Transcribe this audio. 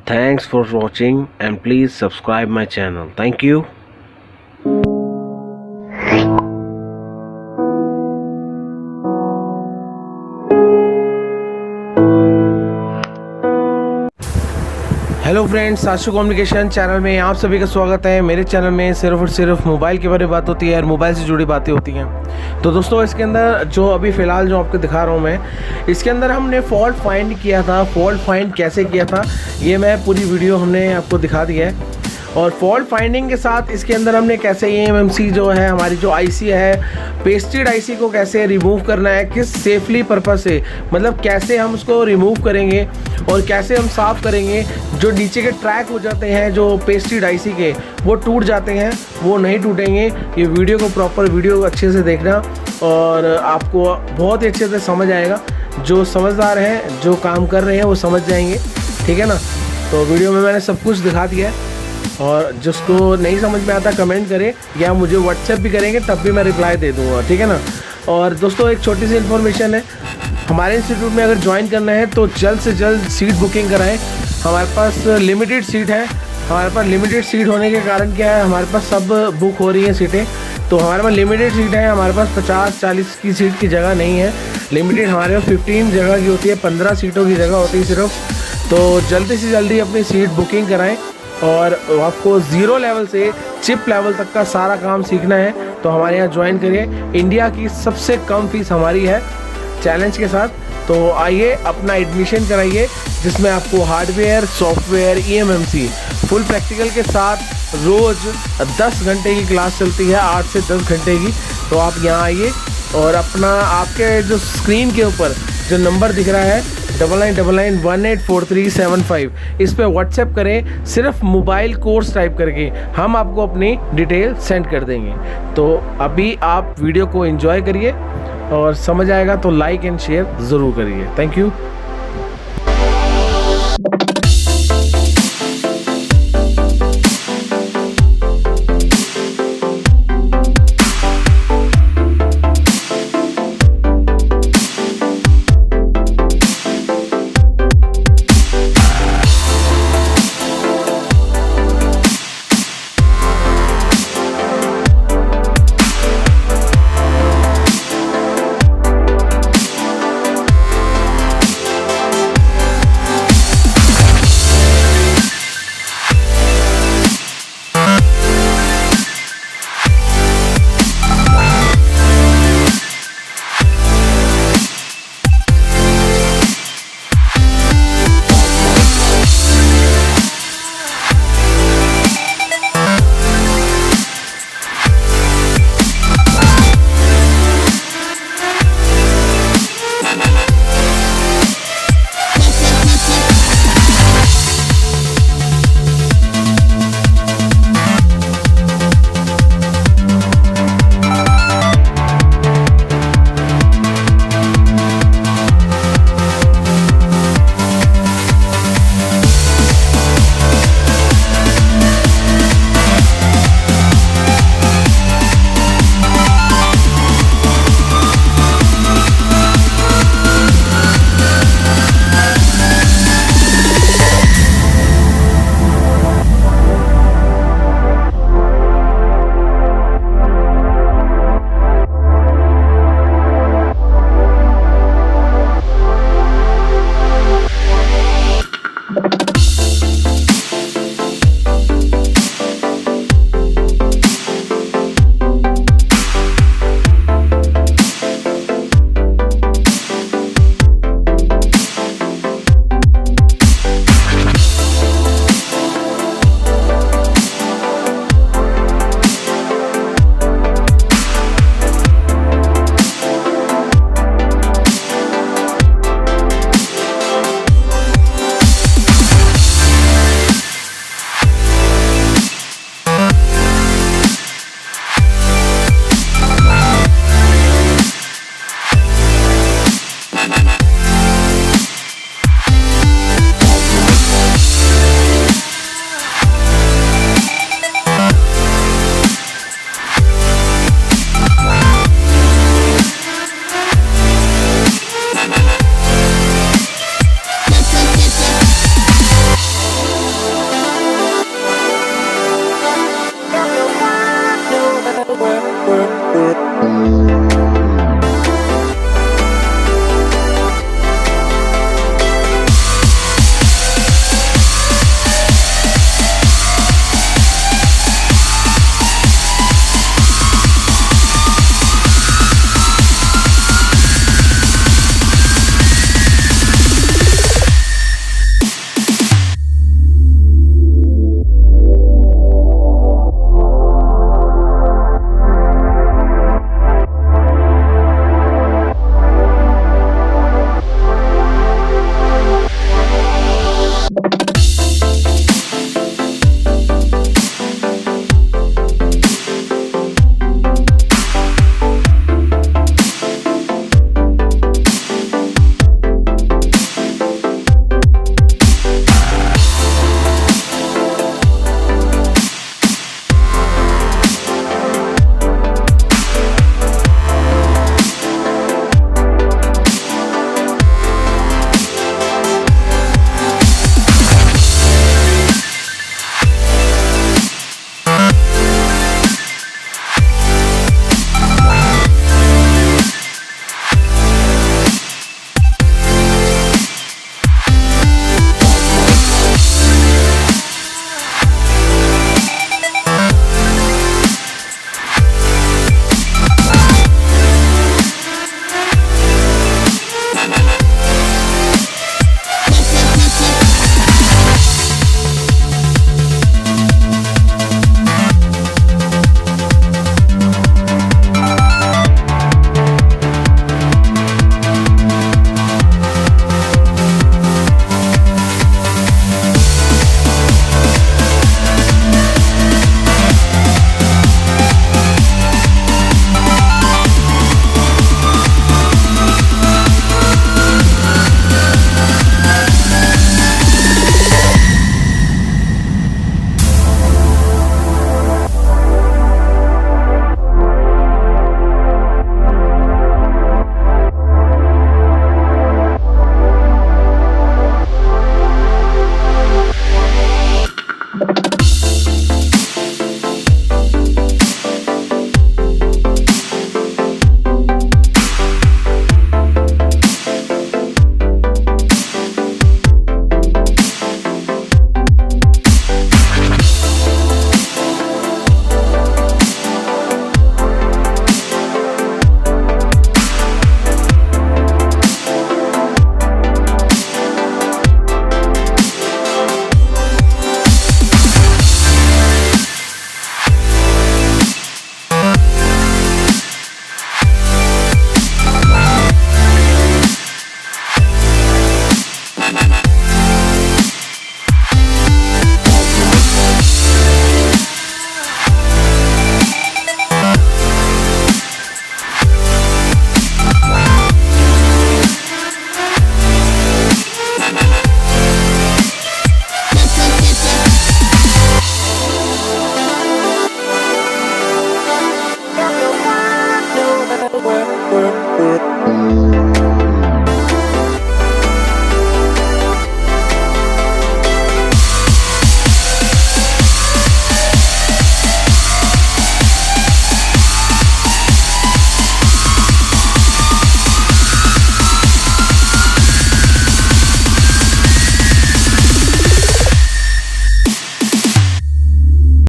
Thanks for watching and please subscribe my channel. Thank you. Hello friends, Ashu communication channel में आप सभी का स्वागत है। मेरे चैनल में सिर्फ और सिर्फ मोबाइल के बारे में बात होती है और मोबाइल से जुड़ी बातें होती हैं। तो दोस्तों, इसके अंदर जो अभी फ़िलहाल जो आपको दिखा रहा हूँ मैं, इसके अंदर हमने फॉल्ट फाइंड किया था। फॉल्ट फाइंड कैसे किया था ये मैं पूरी वीडियो हमने आपको दिखा दिया है। और फॉल्ट फाइंडिंग के साथ इसके अंदर हमने कैसे EMMC जो है हमारी जो IC है, पेस्टेड IC को कैसे रिमूव करना है, किस सेफली पर्पस से, मतलब कैसे हम उसको रिमूव करेंगे और कैसे हम साफ़ करेंगे। जो नीचे के ट्रैक हो जाते हैं जो पेस्टेड IC के, वो टूट जाते हैं, वो नहीं टूटेंगे। ये वीडियो को प्रॉपर वीडियो अच्छे से देखना और आपको बहुत ही अच्छे से समझ आएगा। जो समझदार हैं, जो काम कर रहे हैं, वो समझ जाएंगे, ठीक है ना। तो वीडियो में मैंने सब कुछ दिखा दिया है और जिसको नहीं समझ में आता कमेंट करें या मुझे व्हाट्सएप भी करेंगे, तब भी मैं रिप्लाई दे दूँगा, ठीक है ना। और दोस्तों, एक छोटी सी इन्फॉर्मेशन है, हमारे इंस्टीट्यूट में अगर ज्वाइन करना है तो जल्द से जल्द सीट बुकिंग कराएं। हमारे पास लिमिटेड सीट है। हमारे पास लिमिटेड सीट होने के कारण क्या है, हमारे पास सब बुक हो रही हैं सीटें। तो हमारे पास लिमिटेड सीट है, हमारे पास 50-40 की सीट की जगह नहीं है। लिमिटेड हमारे पास 15 जगह की होती है, 15 सीटों की जगह होती है सिर्फ। तो जल्दी से जल्दी अपनी सीट बुकिंग कराएं और आपको ज़ीरो लेवल से चिप लेवल तक का सारा काम सीखना है तो हमारे यहाँ ज्वाइन करिए। इंडिया की सबसे कम फीस हमारी है चैलेंज के साथ। तो आइए अपना एडमिशन कराइए, जिसमें आपको hardware, software, EMMC full practical के साथ रोज़ 10 घंटे की क्लास चलती है, 8 से 10 घंटे की। तो आप यहाँ आइए और अपना आपके जो स्क्रीन के ऊपर जो नंबर दिख रहा है 9999184375, इस पे व्हाट्सएप करें, सिर्फ मोबाइल कोर्स टाइप करके हम आपको अपनी डिटेल सेंड कर देंगे। तो अभी आप वीडियो को एंजॉय करिए और समझ आएगा तो लाइक एंड शेयर ज़रूर करिए। Thank you.